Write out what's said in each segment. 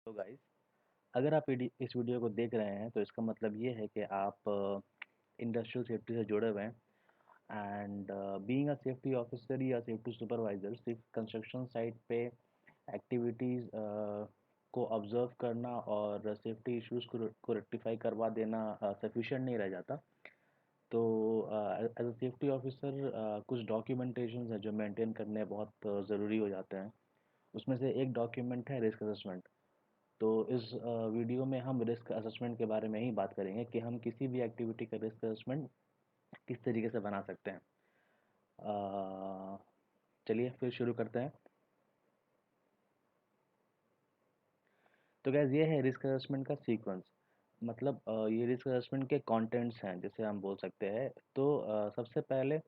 तो गाइस, अगर आप इस वीडियो को देख रहे हैं तो इसका मतलब ये है कि आप इंडस्ट्रियल सेफ्टी से जुड़े हुए हैं। And being a safety officer या सेफ्टी सुपरवाइजर सिर्फ कंस्ट्रक्शन साइट पे एक्टिविटीज़ को ऑब्जर्व करना और सेफ्टी इश्यूज को रेक्टिफाई करवा देना सफिशिएंट नहीं रह जाता। तो एज अ सेफ्टी ऑफिसर कुछ डॉक्यूमेंटेशन है जो मेंटेन करने बहुत ज़रूरी हो जाते हैं। उसमें से एक डॉक्यूमेंट है रिस्क असेसमेंट। तो इस वीडियो में हम रिस्क असेसमेंट के बारे में ही बात करेंगे कि हम किसी भी एक्टिविटी का रिस्क असेसमेंट किस तरीके से बना सकते हैं। अ, चलिए फिर शुरू करते हैं। तो गैस ये है रिस्क असेसमेंट का सीक्वेंस। मतलब ये रिस्क असेसमेंट के कंटेंट्स हैं जिसे हम बोल सकते हैं। तो सबसे पहले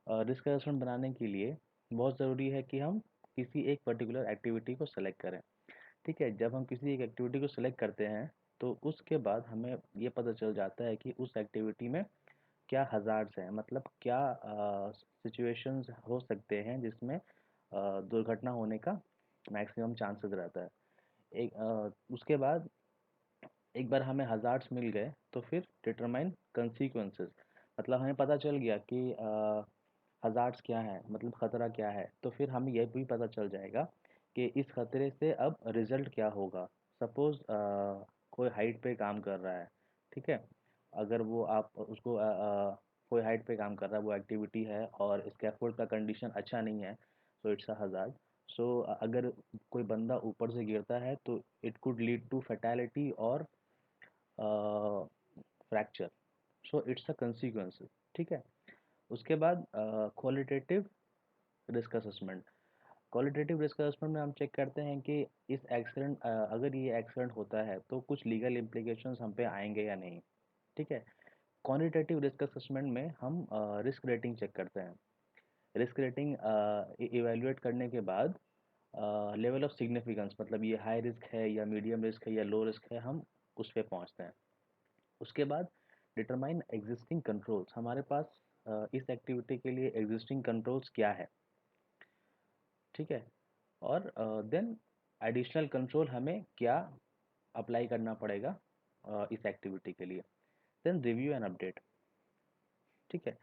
रिस्क असेसमेंट बनाने के लिए बहुत ज़रूरी है कि हम किसी एक पर्टिकुलर एक्टिविटी को सेलेक्ट करें। ठीक है, जब हम किसी एक एक्टिविटी को सिलेक्ट करते हैं तो उसके बाद हमें ये पता चल जाता है कि उस एक्टिविटी में क्या हज़ार्ड्स हैं, मतलब क्या सिचुएशंस हो सकते हैं जिसमें दुर्घटना होने का मैक्सिमम चांसेस रहता है। उसके बाद एक बार हमें हज़ार्ड्स मिल गए तो फिर डिटरमाइन कंसीक्वेंसेस। मतलब हमें पता चल गया कि हज़ार्ड्स क्या है, मतलब ख़तरा क्या है, तो फिर हमें यह भी पता चल जाएगा कि इस खतरे से अब रिज़ल्ट क्या होगा। सपोज़ कोई हाइट पे काम कर रहा है, ठीक है? अगर वो आप उसको कोई हाइट पे काम कर रहा है, वो एक्टिविटी है और स्कैफोल्ड का कंडीशन अच्छा नहीं है, सो इट्स अ हज़ार्ड। सो अगर कोई बंदा ऊपर से गिरता है तो it could lead to fatality और fracture. So it's a consequence. ठीक है? उसके बाद qualitative risk assessment. Qualitative risk assessment में हम चेक करते हैं कि इस एक्सीडेंट अगर ये एक्सीडेंट होता है तो कुछ लीगल इम्प्लीकेशंस हम पे आएंगे या नहीं। ठीक है? क्वांटिटेटिव रिस्क असेसमेंट में हम रिस्क रेटिंग चेक करते हैं। रिस्क रेटिंग इवेल्युएट करने के बाद लेवल ऑफ सिग्निफिकेंस, मतलब ये हाई रिस्क है या मीडियम रिस्क है या लो रिस्क है, हम उस पे पहुंचते हैं। उसके बाद डिटरमाइन एग्जिस्टिंग कंट्रोल्स। हमारे पास इस एक्टिविटी के लिए एग्जिस्टिंग कंट्रोल्स क्या है। ठीक है? और देन एडिशनल कंट्रोल हमें क्या अप्लाई करना पड़ेगा इस एक्टिविटी के लिए। Then review and update. ठीक है?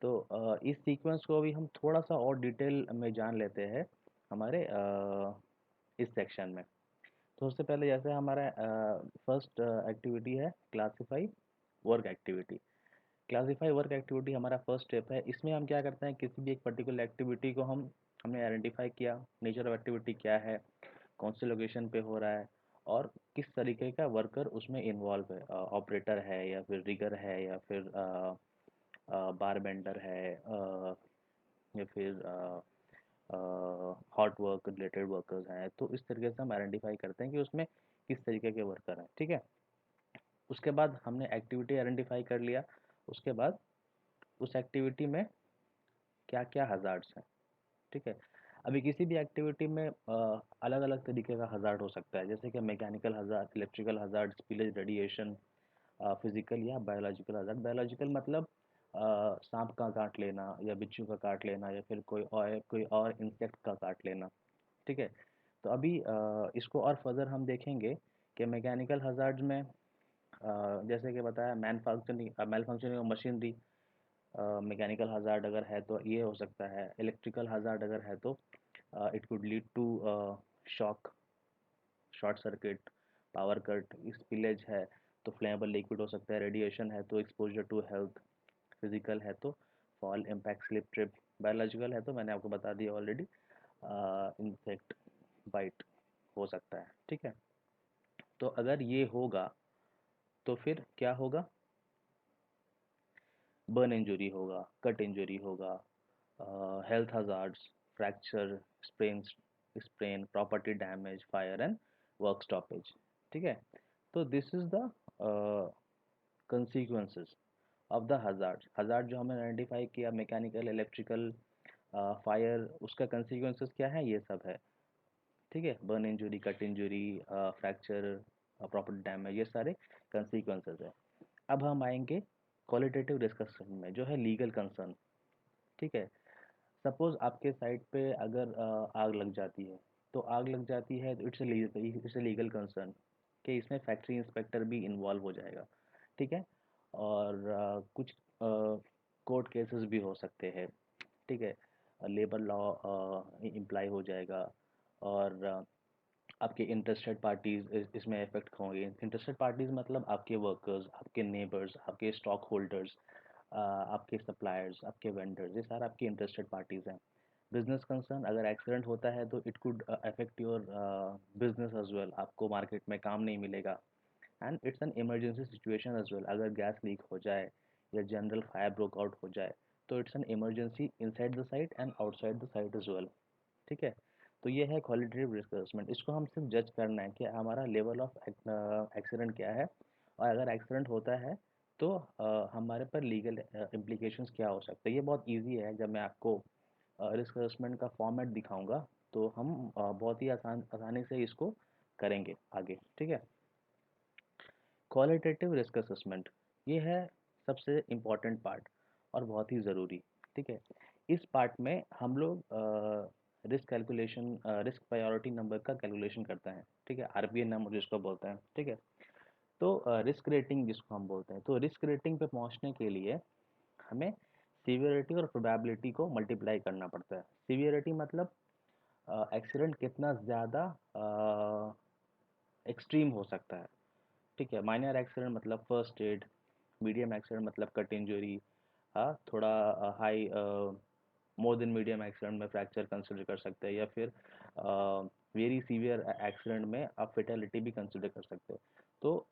तो इस सीक्वेंस को अभी हम थोड़ा सा और डिटेल में जान लेते हैं हमारे इस सेक्शन में। तो सबसे पहले जैसे हमारा फर्स्ट एक्टिविटी है classify work activity. Classify work activity हमारा फर्स्ट स्टेप है। इसमें हम क्या करते हैं, किसी भी एक पर्टिकुलर एक्टिविटी को हमने आइडेंटिफाई किया, नेचर ऑफ एक्टिविटी क्या है, कौन से लोकेशन पे हो रहा है और किस तरीके का वर्कर उसमें इन्वॉल्व है। ऑपरेटर है या फिर रिगर है या फिर बार बेंडर है या फिर हॉट वर्क रिलेटेड वर्कर्स हैं। तो इस तरीके से हम आइडेंटिफाई करते हैं कि उसमें किस तरीके के वर्कर हैं। ठीक है? उसके बाद हमने एक्टिविटी आइडेंटिफाई कर लिया। उसके बाद उस एक्टिविटी में क्या क्या हज़ार्ड्स हैं। ठीक है? अभी किसी भी एक्टिविटी में अलग अलग तरीके का हज़ार्ड हो सकता है, जैसे कि mechanical hazard, electrical hazard, spillage, radiation, physical या बायोलॉजिकल हज़ार्ड। बायोलॉजिकल मतलब सांप का काट लेना या बिच्छू का काट लेना या फिर कोई और इंसेक्ट का काट लेना। ठीक है? तो अभी इसको और फर्दर हम देखेंगे कि मैकेनिकल हज़ार्ड्स में जैसे कि बताया malfunctioning of machinery. Mechanical hazard अगर है तो ये हो सकता है। इलेक्ट्रिकल हज़ार्ड अगर है तो it could lead to shock, short circuit, power cut. Spillage है तो फ्लेमेबल लिक्विड हो सकता है। रेडिएशन है तो एक्सपोजर टू हेल्थ। फिजिकल है तो fall, impact, slip, trip. Biological है तो मैंने आपको बता दिया ऑलरेडी, इंसेक्ट बाइट हो सकता है। ठीक है? तो अगर ये होगा तो फिर क्या होगा? बर्न इंजरी होगा, कट इंजरी होगा, health hazards, fracture, sprain, property damage, fire and work stoppage. ठीक है? तो this is the consequences of the hazard. Hazard जो हमने आइडेंटिफाई किया, मैकेनिकल, इलेक्ट्रिकल, फायर, उसका कंसीक्वेंसेस क्या है, ये सब है। ठीक है? Burn injury, cut injury, fracture, property damage, ये सारे कंसीक्वेंसेस है। अब हम आएंगे क्वालिटेटिव डिस्कशन में, जो है लीगल कंसर्न। ठीक है? सपोज आपके साइट पे अगर आग लग जाती है, तो आग लग जाती है तो इट्स ए लीगल कंसर्न कि इसमें फैक्ट्री इंस्पेक्टर भी इन्वॉल्व हो जाएगा, ठीक है। और कुछ कोर्ट केसेस भी हो सकते हैं, ठीक है। लेबर लॉ इम्प्लाई हो जाएगा, और आपके इंटरेस्टेड पार्टीज इसमें इफेक्ट होंगे। इंटरेस्टेड पार्टीज मतलब आपके वर्कर्स, आपके नेबर्स, आपके स्टॉक होल्डर्स, आपके सप्लायर्स, आपके वेंडर्स, ये सारे आपके इंटरेस्टेड पार्टीज हैं। बिजनेस कंसर्न, अगर एक्सीडेंट होता है तो it could affect your business as well, आपको मार्केट में काम नहीं मिलेगा। And it's an emergency situation as well, अगर गैस लीक हो जाए या जनरल फायर ब्रोक आउट हो जाए तो it's an emergency inside the site and outside the site as well, ठीक है। तो ये है क्वालिटेटिव रिस्क असेसमेंट। इसको हम सिर्फ जज करना है कि हमारा लेवल ऑफ एक्सीडेंट क्या है, और अगर एक्सीडेंट होता है तो हमारे पर लीगल इम्प्लीकेशंस क्या हो सकते हैं। ये बहुत इजी है, जब मैं आपको रिस्क असेसमेंट का फॉर्मेट दिखाऊंगा तो हम बहुत ही आसानी से इसको करेंगे आगे, ठीक है। क्वालिटेटिव रिस्क असेसमेंट, ये है सबसे इम्पॉर्टेंट पार्ट और बहुत ही ज़रूरी, ठीक है। इस पार्ट में हम लोग risk calculation, risk priority number का कैलकुलेशन करते हैं, ठीक है। आरपीए नंबर जिसको बोलते हैं, ठीक है। तो रिस्क रेटिंग जिसको हम बोलते हैं, तो रिस्क रेटिंग पे पहुंचने के लिए हमें सीवियरिटी और प्रोबेबिलिटी को मल्टीप्लाई करना पड़ता है। सीवियरिटी मतलब एक्सीडेंट कितना ज़्यादा एक्सट्रीम हो सकता है, ठीक है। माइनर एक्सीडेंट मतलब फर्स्ट एड, मीडियम एक्सीडेंट मतलब कट इंजरी, हाँ थोड़ा high, more than medium accident में फ्रैक्चर कंसिडर कर सकते हैं, या फिर वेरी सीवियर एक्सीडेंट में आप फेटेलिटी भी कंसिडर कर सकते हैं। तो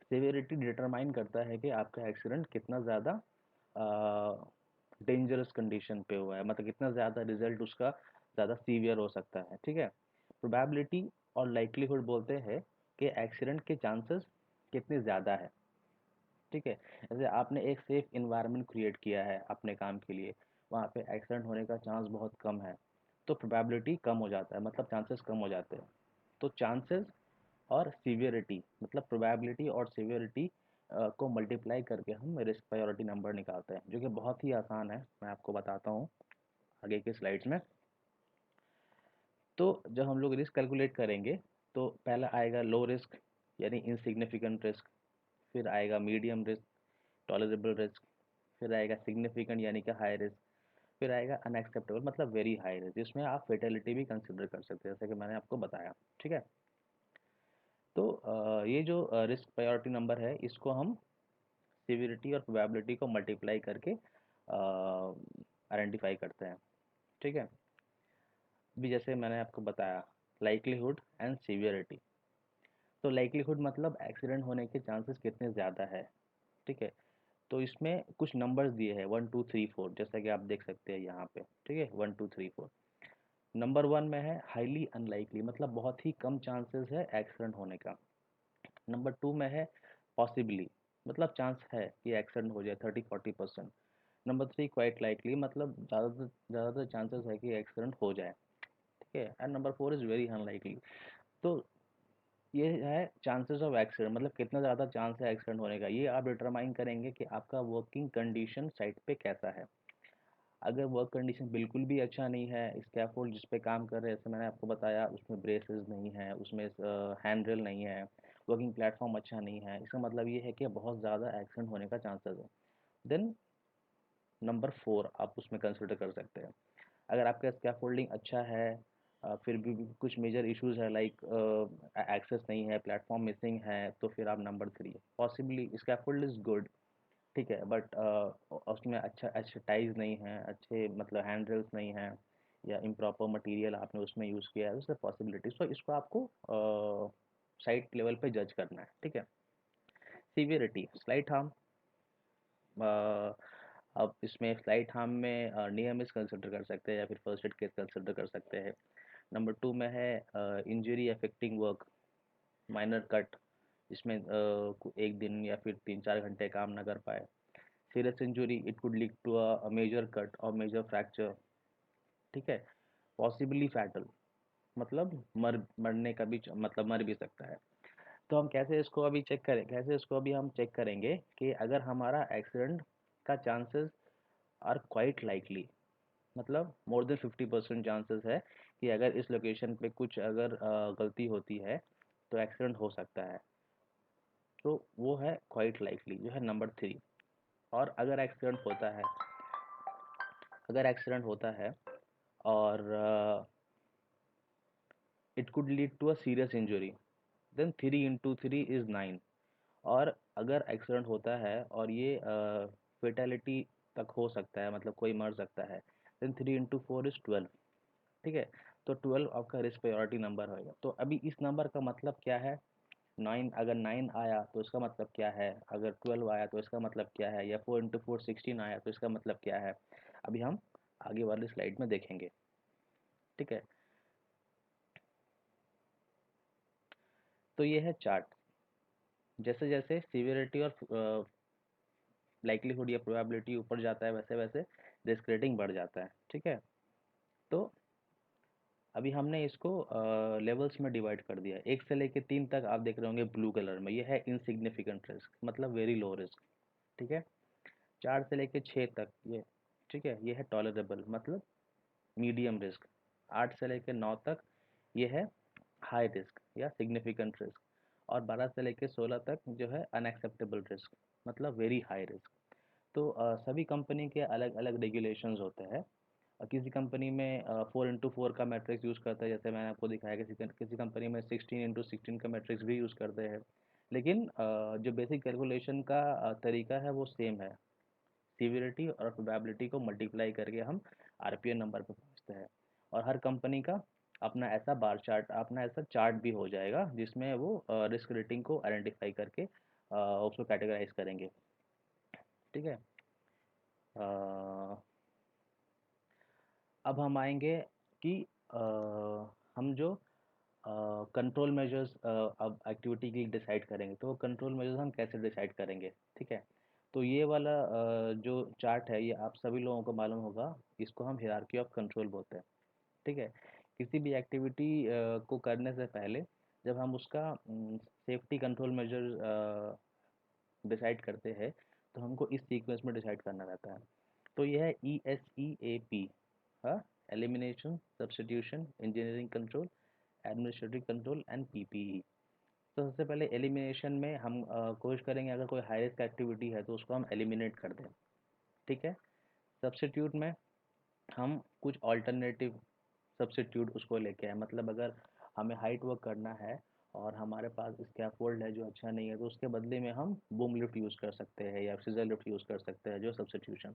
सीवियरिटी डिटरमाइन करता है कि आपका एक्सीडेंट कितना ज़्यादा डेंजरस कंडीशन पे हुआ है, मतलब कितना ज़्यादा रिजल्ट उसका ज़्यादा सीवियर हो सकता है, ठीक है। प्रोबेबिलिटी और लाइक्लीहुड बोलते हैं कि एक्सीडेंट के चांसेस कितने ज़्यादा है, ठीक है। जैसे आपने एक सेफ इन्वायरमेंट क्रिएट किया है अपने काम के लिए, वहाँ पे एक्सीडेंट होने का चांस बहुत कम है, तो प्रोबेबिलिटी कम हो जाता है, मतलब चांसेस कम हो जाते हैं। तो चांसेस और सीवियरिटी, मतलब प्रोबेबिलिटी और सीवियरिटी को मल्टीप्लाई करके हम रिस्क प्रायोरिटी नंबर निकालते हैं, जो कि बहुत ही आसान है। मैं आपको बताता हूँ आगे के स्लाइड्स में। तो जब हम लोग रिस्क कैलकुलेट करेंगे तो पहला आएगा लो रिस्क यानी इनसिग्निफिकेंट रिस्क, फिर आएगा मीडियम रिस्क, टॉलरेबल रिस्क, फिर आएगा सिग्निफिकेंट यानी कि हाई रिस्क, फिर आएगा अनएक्सेप्टेबल मतलब वेरी हाई रिस्क, जिसमें आप फेटेलिटी भी कंसिडर कर सकते हैं, जैसे कि मैंने आपको बताया, ठीक है। तो ये जो रिस्क प्रायोरिटी नंबर है, इसको हम सिविरिटी और प्रोबेबिलिटी को मल्टीप्लाई करके आइडेंटिफाई करते हैं, ठीक है। अभी जैसे मैंने आपको बताया लाइक्लीहुड एंड सीवियरिटी, तो लाइक्लीहुड मतलब एक्सीडेंट होने के चांसेस कितने ज़्यादा है, ठीक है। तो इसमें कुछ नंबर्स दिए हैं 1 2 3 4, जैसा कि आप देख सकते हैं यहाँ पे, ठीक है। 1 2 3 4, नंबर 1 में है हाईली अनलाइकली, मतलब बहुत ही कम चांसेस है एक्सीडेंट होने का। नंबर 2 में है पॉसिबली, मतलब चांस है कि एक्सीडेंट हो जाए 30-40%। नंबर 3 क्वाइट लाइकली, मतलब ज़्यादातर चांसेस है कि एक्सीडेंट हो जाए, ठीक है। And number 4 is very unlikely. तो ये है चांसेस ऑफ एक्सीडेंट, मतलब कितना ज़्यादा चांस है एक्सीडेंट होने का। ये आप डिटरमाइन करेंगे कि आपका वर्किंग कंडीशन साइट पे कैसा है। अगर वर्क कंडीशन बिल्कुल भी अच्छा नहीं है, स्कैफोल्ड जिस पे काम कर रहे हैं, जैसे मैंने आपको बताया उसमें ब्रेसेस नहीं है, उसमें हैंड रेल नहीं है, वर्किंग प्लेटफॉर्म अच्छा नहीं है, इसका मतलब ये है कि बहुत ज़्यादा एक्सीडेंट होने का चांसेस है। देन नंबर 4 आप उसमें कंसिडर कर सकते हैं। अगर आपका स्कैफोल्डिंग अच्छा है, फिर भी कुछ मेजर इश्यूज है लाइक एक्सेस नहीं है, प्लेटफॉर्म मिसिंग है, तो फिर आप number 3 possibly scaffold is good, ठीक है, बट उसमें अच्छा अच्छे टाइज नहीं है, अच्छे मतलब हैंड रेल्स नहीं है, या इम्प्रॉपर मटेरियल आपने उसमें यूज़ किया है, उससे पॉसिबिलिटी, तो इसको आपको साइट लेवल पे जज करना है, ठीक है। सीवियरिटी स्लाइट हार्म, अब इसमें स्लाइट हार्म में नियर मिस कंसिडर कर सकते हैं या फिर फर्स्ट एड केस कंसिडर कर सकते हैं। नंबर 2 में है injury affecting work, minor cut, इसमें एक दिन या फिर 3-4 घंटे काम ना कर पाए। Serious injury, it could lead to a major cut और मेजर फ्रैक्चर, ठीक है। पॉसिबली फैटल, मतलब मरने का भी मतलब मर भी सकता है। तो हम कैसे इसको अभी चेक करें, कैसे इसको अभी हम चेक करेंगे कि अगर हमारा एक्सीडेंट का चांसेस आर क्वाइट लाइकली, मतलब मोर देन 50% चांसेस है कि अगर इस लोकेशन पे कुछ अगर गलती होती है तो एक्सीडेंट हो सकता है। तो वो है क्वाइट लाइकली, जो है नंबर 3। और अगर एक्सीडेंट होता है और it could lead to a serious injury, then 3 into 3 is 9। और अगर एक्सीडेंट होता है और ये फेटेलिटी तक हो सकता है, मतलब कोई मर सकता है, देन 3 into 4 is 12। ठीक है, तो 12 आपका रिस्क प्रायोरिटी नंबर होएगा। तो अभी इस नंबर का मतलब क्या है, 9, अगर 9 आया तो इसका मतलब क्या है, अगर 12 आया तो इसका मतलब क्या है, या 4 into 4 16 आया तो इसका मतलब क्या है, अभी हम आगे वाली स्लाइड में देखेंगे। ठीक है, तो ये है चार्ट। जैसे जैसे सीवियरिटी और लाइक्लीहुड या प्रोबेबिलिटी ऊपर जाता है, वैसे वैसे रिस्क रेटिंग बढ़ जाता है। ठीक है, तो अभी हमने इसको लेवल्स में डिवाइड कर दिया। 1 से लेके 3 तक आप देख रहे होंगे ब्लू कलर में, ये है इनसिग्निफिकेंट रिस्क, मतलब वेरी लो रिस्क। ठीक है, 4 से लेके 6 तक ये, ठीक है, ये है टॉलरेबल, मतलब मीडियम रिस्क। 8 से लेके 9 तक ये है हाई रिस्क या सिग्निफिकेंट रिस्क। और 12 से लेके 16 तक जो है अनएक्सेप्टेबल रिस्क, मतलब वेरी हाई रिस्क। तो सभी कंपनी के अलग अलग रेगुलेशंस होते हैं। किसी कंपनी में 4 into 4 का मैट्रिक्स यूज़ करता है, जैसे मैंने आपको दिखाया। किसी कंपनी में 16 into 16 का मैट्रिक्स भी यूज़ करते हैं। लेकिन जो बेसिक कैलकुलेशन का तरीका है वो सेम है। सीवियरिटी और प्रोबेबिलिटी को मल्टीप्लाई करके हम आरपीएन नंबर पे पहुंचते हैं। और हर कंपनी का अपना ऐसा चार्ट भी हो जाएगा, जिसमें वो रिस्क रेटिंग को आइडेंटिफाई करके उसको कैटेगराइज करेंगे। ठीक है, अ, अब हम आएंगे कि अ, हम जो कंट्रोल मेजर्स अब एक्टिविटी के लिए डिसाइड करेंगे, तो कंट्रोल मेजर्स हम कैसे डिसाइड करेंगे। ठीक है, तो ये वाला जो चार्ट है, ये आप सभी लोगों को मालूम होगा, इसको हम हिरार्की ऑफ कंट्रोल बोलते हैं। ठीक है, किसी भी एक्टिविटी को करने से पहले जब हम उसका सेफ्टी कंट्रोल मेजर डिसाइड करते हैं, तो हमको इस सीक्वेंस में डिसाइड करना रहता है। तो ये है ESEAP, हाँ, elimination, substitution, engineering control, administrative control and PPE। तो सबसे पहले एलिमिनेशन में हम कोशिश करेंगे, अगर कोई हाई रिस्क एक्टिविटी है तो उसको हम एलिमिनेट कर दें। ठीक है, सब्स्टिट्यूट में हम कुछ ऑल्टरनेटिव सब्स्टिट्यूट उसको लेके आए, मतलब अगर हमें हाइट वर्क करना है और हमारे पास स्कैफोल्ड है जो अच्छा नहीं है, तो उसके बदले में हम बूम लिफ्ट यूज़ कर सकते हैं या सीजर लिफ्ट यूज़ कर सकते हैं, जो सब्स्टिट्यूशन।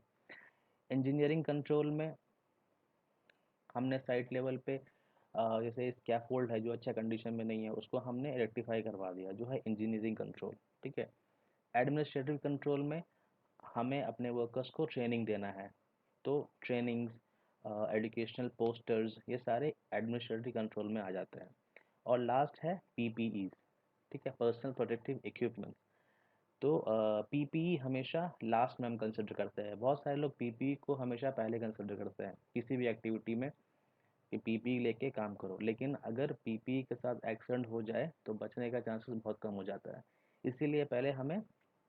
इंजीनियरिंग कंट्रोल में हमने साइट लेवल पे जैसे स्कैफोल्ड है जो अच्छा कंडीशन में नहीं है, उसको हमने रेक्टिफाई करवा दिया, जो है इंजीनियरिंग कंट्रोल। ठीक है, एडमिनिस्ट्रेटिव कंट्रोल में हमें अपने वर्कर्स को ट्रेनिंग देना है, तो ट्रेनिंग्स, एजुकेशनल पोस्टर्स, ये सारे एडमिनिस्ट्रेटिव कंट्रोल में आ जाते हैं। और लास्ट है PPE। ठीक है, पर्सनल प्रोटेक्टिव इक्विपमेंट। तो PPE हमेशा लास्ट में हम कंसिडर करते हैं। बहुत सारे लोग PPE को हमेशा पहले कंसिडर करते हैं किसी भी एक्टिविटी में, कि PPE लेके काम करो, लेकिन अगर PPE के साथ एक्सीडेंट हो जाए तो बचने का चांसेस बहुत कम हो जाता है। इसीलिए पहले हमें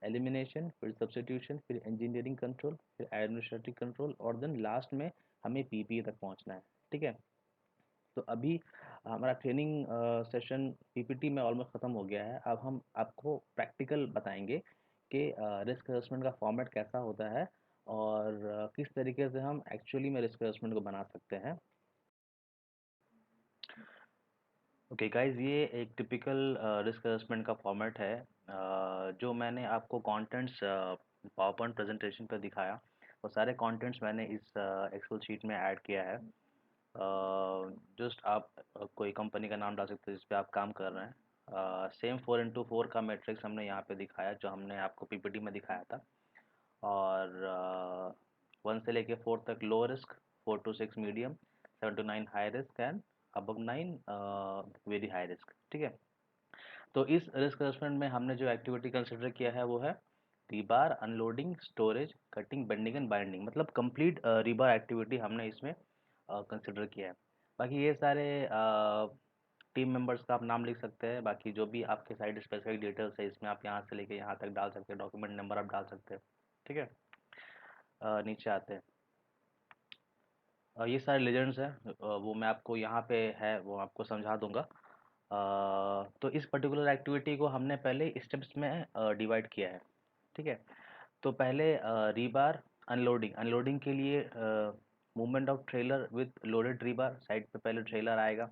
एलिमिनेशन, फिर सब्स्टिट्यूशन, फिर इंजीनियरिंग कंट्रोल, फिर एडमिनिस्ट्रेटिव कंट्रोल, और देन लास्ट में हमें PPE तक पहुंचना है। ठीक है, तो अभी हमारा ट्रेनिंग सेशन PPT में ऑलमोस्ट ख़त्म हो गया है। अब हम आपको प्रैक्टिकल बताएंगे कि रिस्क असेसमेंट का फॉर्मेट कैसा होता है, और किस तरीके से हम एक्चुअली में रिस्क असेसमेंट को बना सकते हैं। ओके गाइस, ये एक टिपिकल रिस्क असेसमेंट का फॉर्मेट है। जो मैंने आपको कंटेंट्स पावर पॉइंट प्रेजेंटेशन पर दिखाया, वो सारे कंटेंट्स मैंने इस एक्सेल शीट में ऐड किया है। जस्ट आप कोई कंपनी का नाम डाल सकते हैं जिस पे आप काम कर रहे हैं। सेम 4 into 4 का मैट्रिक्स हमने यहाँ पे दिखाया, जो हमने आपको PPT में दिखाया था। और 1 से लेके 4 तक low risk, 4 to 6 medium, 7 to 9 high risk and above 9 very high risk. ठीक है, तो इस रिस्क असेसमेंट में हमने जो एक्टिविटी कंसिडर किया है वो है rebar, unloading, storage, cutting, bending and binding, मतलब कंप्लीट रीबार एक्टिविटी हमने इसमें कंसिडर किया है। बाकी ये सारे टीम मेंबर्स का आप नाम लिख सकते हैं, बाकी जो भी आपके साइड स्पेसिफिक डिटेल्स है इसमें आप यहाँ से लेके यहाँ तक डाल सकते हैं, डॉक्यूमेंट नंबर आप डाल सकते हैं। ठीक है, नीचे आते हैं। ये सारे लेजेंड्स हैं, वो मैं आपको यहाँ पे है वो आपको समझा दूंगा। तो इस पर्टिकुलर एक्टिविटी को हमने पहले स्टेप्स में डिवाइड किया है। ठीक है, तो पहले रीबार अनलोडिंग, अनलोडिंग के लिए movement of trailer with loaded rebar, side पे पहले ट्रेलर आएगा।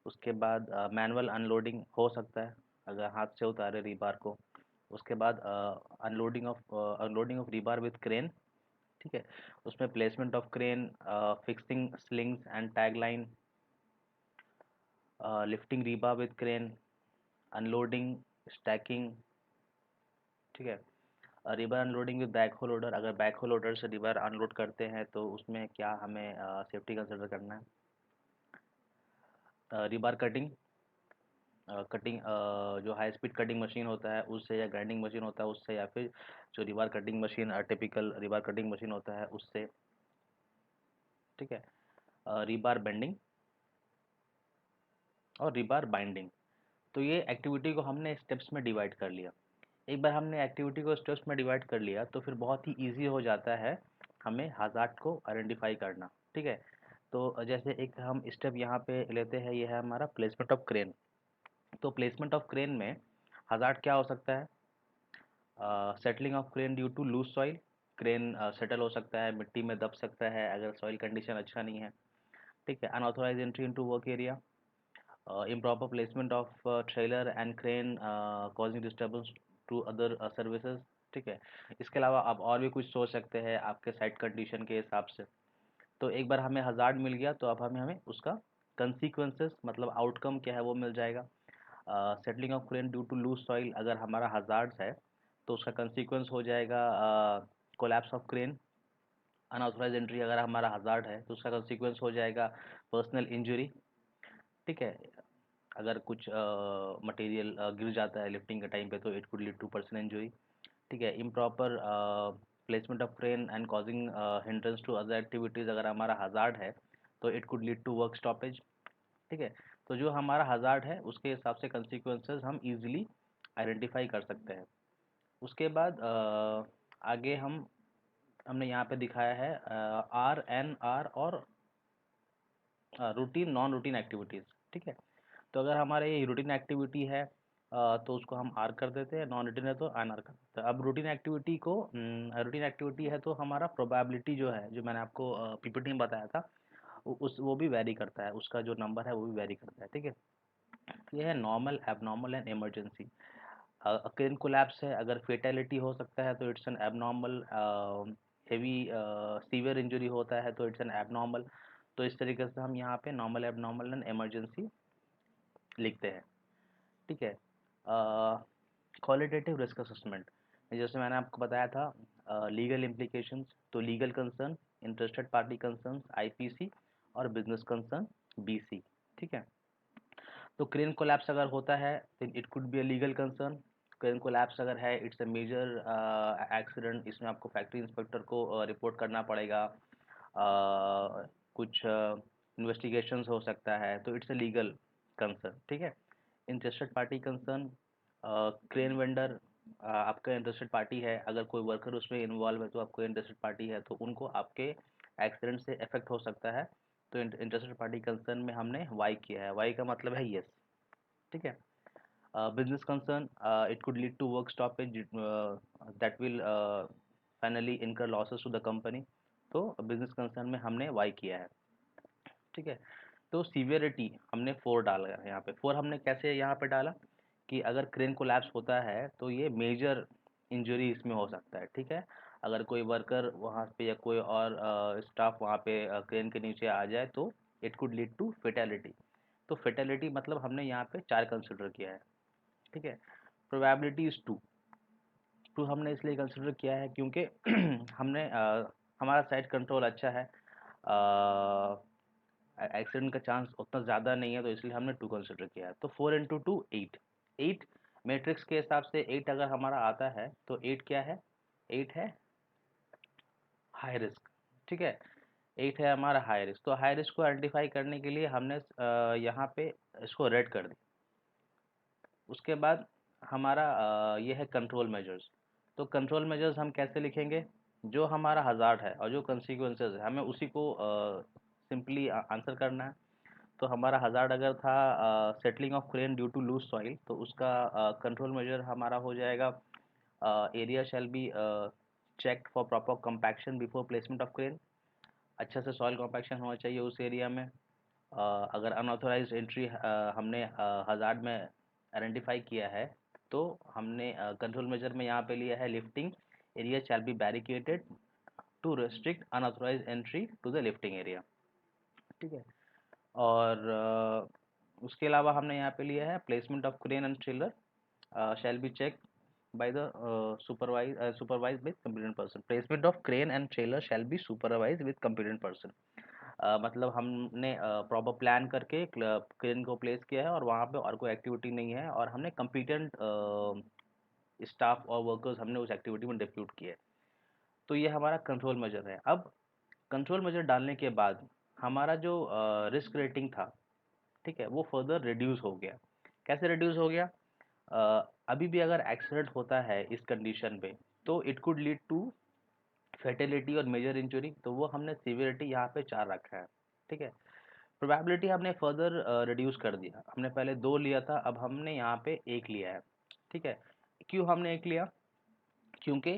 उसके बाद मैनुअल अनलोडिंग हो सकता है अगर हाथ से उतारे रीबार को। उसके बाद unloading of rebar with crane. ठीक है, उसमें placement of crane, fixing slings and tag line, lifting rebar with crane, unloading, stacking. ठीक है, river unloading with backhoe loader, अगर बैकहो लोडर से रिवर अनलोड करते हैं तो उसमें क्या हमें सेफ्टी कंसिडर करना है। रिबार कटिंग, कटिंग जो हाई स्पीड कटिंग मशीन होता है उससे, या ग्राइंडिंग मशीन होता है उससे, या फिर जो रिबार cutting machine typical रिबार cutting machine होता है उससे। ठीक है, रिबार बेंडिंग और रिबार बाइंडिंग। तो ये एक्टिविटी को हमने स्टेप्स में डिवाइड कर लिया। एक बार हमने एक्टिविटी को स्टेप्स में डिवाइड कर लिया तो फिर बहुत ही ईजी हो जाता है हमें हज़ार्ड को आइडेंटिफाई करना। ठीक है, तो जैसे एक हम स्टेप यहाँ पे लेते हैं, ये है हमारा प्लेसमेंट ऑफ क्रेन। तो प्लेसमेंट ऑफ क्रेन में हज़ार्ड क्या हो सकता है? Settling of crane due to loose soil, crane settle हो सकता है, मिट्टी में दब सकता है अगर सॉइल कंडीशन अच्छा नहीं है। ठीक है, unauthorized entry into work area, improper placement of trailer and crane causing disturbance to other services। ठीक है, इसके अलावा आप और भी कुछ सोच सकते हैं आपके साइट कंडीशन के हिसाब से। तो एक बार हमें हज़ार्ड मिल गया तो अब हमें हमें उसका कंसीक्वेंसेस मतलब आउटकम क्या है वो मिल जाएगा। Settling of crane due to loose soil, अगर हमारा हज़ार्ड है तो उसका कंसीक्वेंस हो जाएगा collapse of crane. Unauthorized entry अगर हमारा हज़ार्ड है तो उसका कंसीक्वेंस हो जाएगा पर्सनल इंजरी। ठीक है, अगर कुछ मटेरियल गिर जाता है लिफ्टिंग के टाइम पे तो it could lead to personal injury. ठीक है, improper placement of crane and causing hindrance to other activities, अगर हमारा हज़ार्ड है तो it could lead to work stoppage. ठीक है, तो जो हमारा हज़ार्ड है उसके हिसाब से कंसिक्वेंसेस हम इजीली आइडेंटिफाई कर सकते हैं। उसके बाद आगे हमने यहाँ पे दिखाया है आर एन आर और रूटीन नॉन रूटीन एक्टिविटीज़। ठीक है, तो अगर हमारे ये रूटीन एक्टिविटी है तो उसको हम आर कर देते हैं, नॉन रूटीन है तो एन आर कर देते हैं। अब रूटीन एक्टिविटी को, रूटीन एक्टिविटी है तो हमारा प्रोबेबिलिटी जो है, जो मैंने आपको पीपीटी में बताया था, वो भी वैरी करता है, उसका जो नंबर है वो भी वैरी करता है। ठीक है, ये है normal, abnormal and emergency. Crane collapse है, अगर फेटेलिटी हो सकता है तो it's N abnormal. Heavy severe injury होता है तो इट्स एन एबनॉर्मल। तो इस तरीके से हम यहाँ पे नॉर्मल, एबनॉर्मल एंड इमरजेंसी लिखते हैं। ठीक है, क्वालिटेटिव रिस्क असेसमेंट, जैसे मैंने आपको बताया था लीगल इम्प्लीकेशंस, तो legal concern, interested party concern IPC, और बिजनेस कंसर्न बीसी। ठीक है, तो क्रेन कोलैप्स अगर होता है तो it could be a legal concern. Crane collapse अगर है इट्स अ मेजर एक्सीडेंट, इसमें आपको फैक्ट्री इंस्पेक्टर को रिपोर्ट करना पड़ेगा। कुछ इन्वेस्टिगेशंस हो सकता है तो इट्स अ लीगल कंसर्न। ठीक है, interested party concern, crane vendor आपका इंटरेस्टेड पार्टी है, अगर कोई वर्कर उसमें इन्वॉल्व है तो आपको इंटरेस्टेड पार्टी है तो उनको आपके एक्सीडेंट से इफेक्ट हो सकता है। तो इंटरेस्टेड पार्टी कंसर्न में हमने वाई किया है, वाई का मतलब है यस। ठीक है, business concern, it could lead to work stoppage that will finally incur losses to the company. तो बिजनेस कंसर्न में हमने वाई किया है। ठीक है, तो सीवियरिटी हमने 4 डाला है यहाँ पे। 4 हमने कैसे यहाँ पे डाला कि अगर क्रेन कोलैप्स होता है तो ये मेजर इंजरी इसमें हो सकता है। ठीक है, अगर कोई वर्कर वहाँ पे या कोई और स्टाफ वहाँ पे क्रेन के नीचे आ जाए तो it could lead to fatality. तो फेटेलिटी मतलब हमने यहाँ पे 4 कंसिडर किया है। ठीक है, प्रोबेबिलिटी इज 2। 2 हमने इसलिए कंसिडर किया है क्योंकि हमने हमारा साइड कंट्रोल अच्छा है, एक्सीडेंट का चांस उतना ज़्यादा नहीं है, तो इसलिए हमने 2 कंसिडर किया है। तो 4 इंटू टू 8, 8 मैट्रिक्स के हिसाब से 8 अगर हमारा आता है तो 8 क्या है? 8 है हाई रिस्क। ठीक है, 8 है हमारा हाई रिस्क। तो हाई रिस्क को आइडेंटिफाई करने के लिए हमने यहाँ पे इसको रेड कर दिया। उसके बाद हमारा ये है कंट्रोल मेजर्स। तो कंट्रोल मेजर्स हम कैसे लिखेंगे? जो हमारा हज़ार्ड है और जो कंसिक्वेंसेस है हमें उसी को सिंपली आंसर करना है। तो हमारा हज़ार्ड अगर था settling of crane due to loose soil, तो उसका कंट्रोल मेजर हमारा हो जाएगा area shall be checked for proper compaction before placement of crane. अच्छा से सॉइल कॉम्पैक्शन होना चाहिए उस एरिया में। अगर अनऑथोराइज्ड एंट्री हमने हज़ार्ड में आइडेंटिफाई किया है, तो हमने कंट्रोल मेजर में यहाँ पे लिया है lifting area shall be barricaded to restrict unauthorised entry to the lifting area. ठीक है। और उसके अलावा हमने यहाँ पे लिया है placement of crane and trailer shall be checked by the supervised with competent person. Placement of crane and trailer shall be supervised with competent person. मतलब हमने प्रॉपर प्लान करके क्रेन को प्लेस किया है और वहाँ पे और कोई एक्टिविटी नहीं है, और हमने कंपिटेंट स्टाफ और वर्कर्स हमने उस एक्टिविटी में डिप्यूट किए है। तो ये हमारा कंट्रोल मेजर है। अब कंट्रोल मेजर डालने के बाद हमारा जो रिस्क रेटिंग था, ठीक है, वो फर्दर रिड्यूस हो गया। कैसे रिड्यूस हो गया? अभी भी अगर एक्सीडेंट होता है इस कंडीशन पे, तो it could lead to fatality और मेजर इंजरी, तो वो हमने सीवियरिटी यहाँ पे 4 रखा है। ठीक है। प्रोबेबिलिटी हमने फर्दर रिड्यूस कर दिया। हमने पहले 2 लिया था, अब हमने यहाँ पे 1 लिया है। ठीक है। क्यों हमने 1 लिया? क्योंकि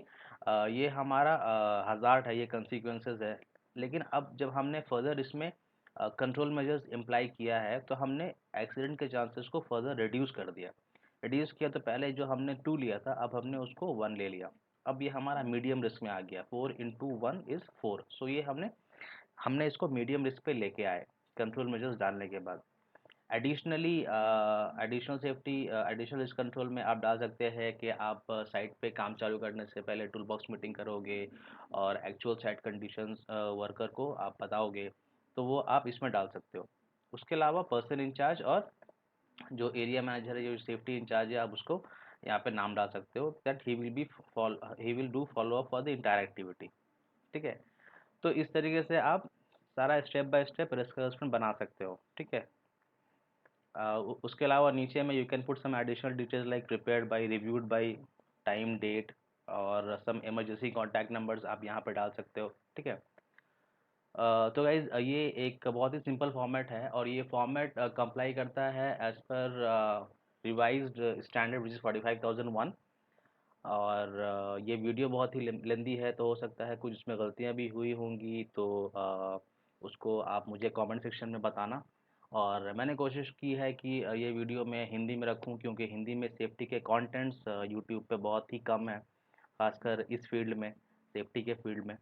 ये हमारा हज़ार्ड है, ये कंसीक्वेंसेस है। लेकिन अब जब हमने फर्दर इसमें कंट्रोल मेजर्स इम्प्लाई किया है, तो हमने एक्सीडेंट के चांसेस को फर्दर रिड्यूस कर दिया। रिड्यूस किया तो पहले जो हमने 2 लिया था, अब हमने उसको 1 ले लिया। अब ये हमारा मीडियम रिस्क में आ गया। 4 इंटू 1 इज़ 4। सो ये हमने हमने इसको मीडियम रिस्क पे लेके आए कंट्रोल मेजर्स डालने के बाद। Additionally additional safety additional risk control में आप डाल सकते हैं कि आप साइट पे काम चालू करने से पहले टूल बॉक्स मीटिंग करोगे और एक्चुअल साइट कंडीशंस वर्कर को आप बताओगे, तो वो आप इसमें डाल सकते हो। उसके अलावा पर्सन इंचार्ज और जो एरिया मैनेजर है, जो सेफ्टी इंचार्ज है, आप उसको यहाँ पे नाम डाल सकते हो that he will do follow up for the entire activity. ठीक है। तो इस तरीके से आप सारा step by step risk assessment बना सकते हो। ठीक है। उसके अलावा नीचे में you can put some additional details like prepared by, reviewed by, time, date और सम इमरजेंसी कॉन्टैक्ट नंबर्स आप यहाँ पे डाल सकते हो। ठीक है। तो गाइज ये एक बहुत ही सिंपल फॉर्मेट है, और ये फॉर्मेट कंप्लाई करता है as per revised standard which is 45001। और ये वीडियो बहुत ही लेंदी है, तो हो सकता है कुछ इसमें गलतियाँ भी हुई होंगी, तो उसको आप मुझे कमेंट सेक्शन में बताना। और मैंने कोशिश की है कि ये वीडियो मैं हिंदी में रखूं, क्योंकि हिंदी में सेफ्टी के कंटेंट्स यूट्यूब पे बहुत ही कम है, खासकर इस फील्ड में, सेफ्टी के फील्ड में।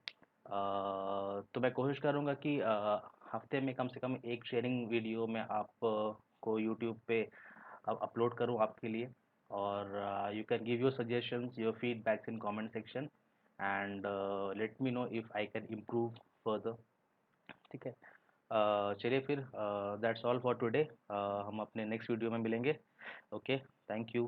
तो मैं कोशिश करूँगा कि हफ्ते में कम से कम एक शेयरिंग वीडियो मैं आप को यूट्यूब पे अपलोड करूँ आपके लिए। और you can give your suggestions, your feedbacks in comment section, and let me know if I can improve further. ठीक है। चलिए फिर दैट्स ऑल फॉर टुडे। हम अपने नेक्स्ट वीडियो में मिलेंगे। Okay, thank you.